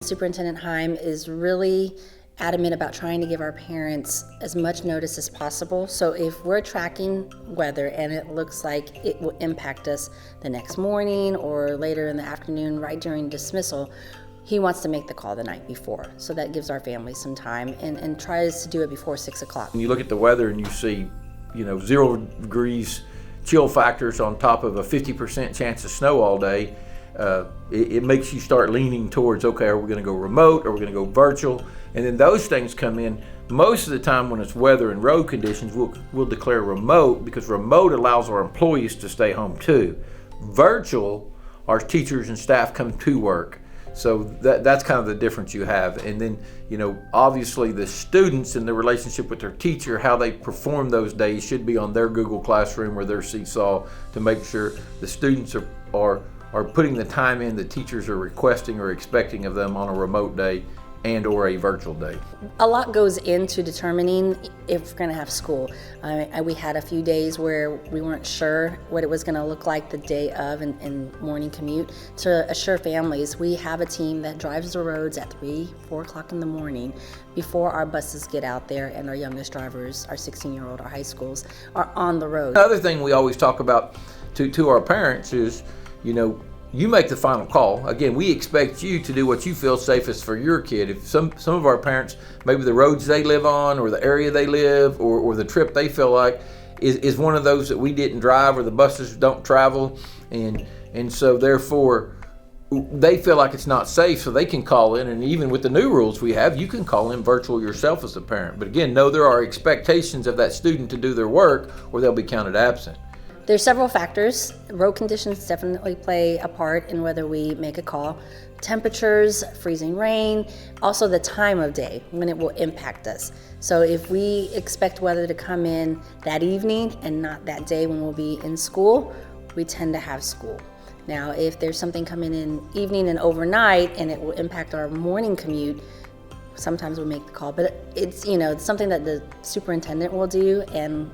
Superintendent Heim is really adamant about trying to give our parents as much notice as possible. So if we're tracking weather and it looks like it will impact us the next morning or later in the afternoon, right during dismissal, he wants to make the call the night before. So that gives our family some time and tries to do it before 6 o'clock. When you look at the weather and you see, 0 degrees chill factors on top of a 50% chance of snow all day, it makes you start leaning towards, okay, are we going to go remote? Are we going to go virtual? And then those things come in. Most of the time when it's weather and road conditions, we'll declare remote, because remote allows our employees to stay home too. Virtual, our teachers and staff come to work. So that's kind of the difference you have. And then, obviously the students and the relationship with their teacher, how they perform those days should be on their Google Classroom or their Seesaw to make sure the students are putting the time in the teachers are requesting or expecting of them on a remote day and or a virtual day. A lot goes into determining if we're going to have school. We had a few days where we weren't sure what it was going to look like the day of and morning commute. To assure families, we have a team that drives the roads at 4 o'clock in the morning before our buses get out there and our youngest drivers, our 16-year-old, our high schools, are on the road. Another thing we always talk about to our parents is, you make the final call. Again, we expect you to do what you feel safest for your kid. If some of our parents, maybe the roads they live on or the area they live or the trip they feel like is one of those that we didn't drive or the buses don't travel, and so therefore they feel like it's not safe, so they can call in. And even with the new rules we have, you can call in virtual yourself as a parent. But again, know there are expectations of that student to do their work or they'll be counted absent. There's several factors. Road conditions definitely play a part in whether we make a call. Temperatures, freezing rain, also the time of day when it will impact us. So if we expect weather to come in that evening and not that day when we'll be in school, we tend to have school. Now, if there's something coming in evening and overnight and it will impact our morning commute, sometimes we make the call. But it's something that the superintendent will do, and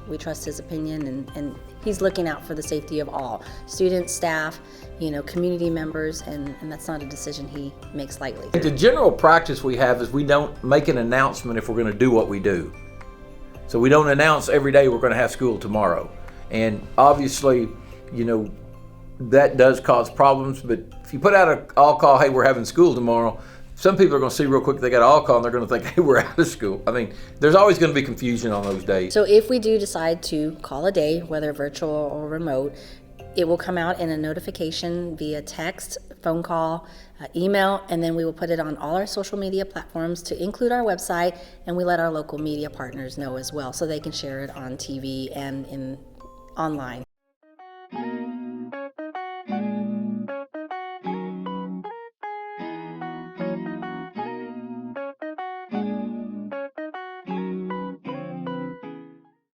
we trust his opinion, and he's looking out for the safety of all students, staff, community members, and that's not a decision he makes lightly. The general practice we have is we don't make an announcement if we're going to do what we do. So we don't announce every day we're going to have school tomorrow. And obviously, that does cause problems, but if you put out an all call, hey, we're having school tomorrow, some people are going to see real quick they got an all call and they're going to think, hey, we're out of school. I mean, there's always going to be confusion on those days. So if we do decide to call a day, whether virtual or remote, it will come out in a notification via text, phone call, email, and then we will put it on all our social media platforms to include our website, and we let our local media partners know as well so they can share it on TV and online.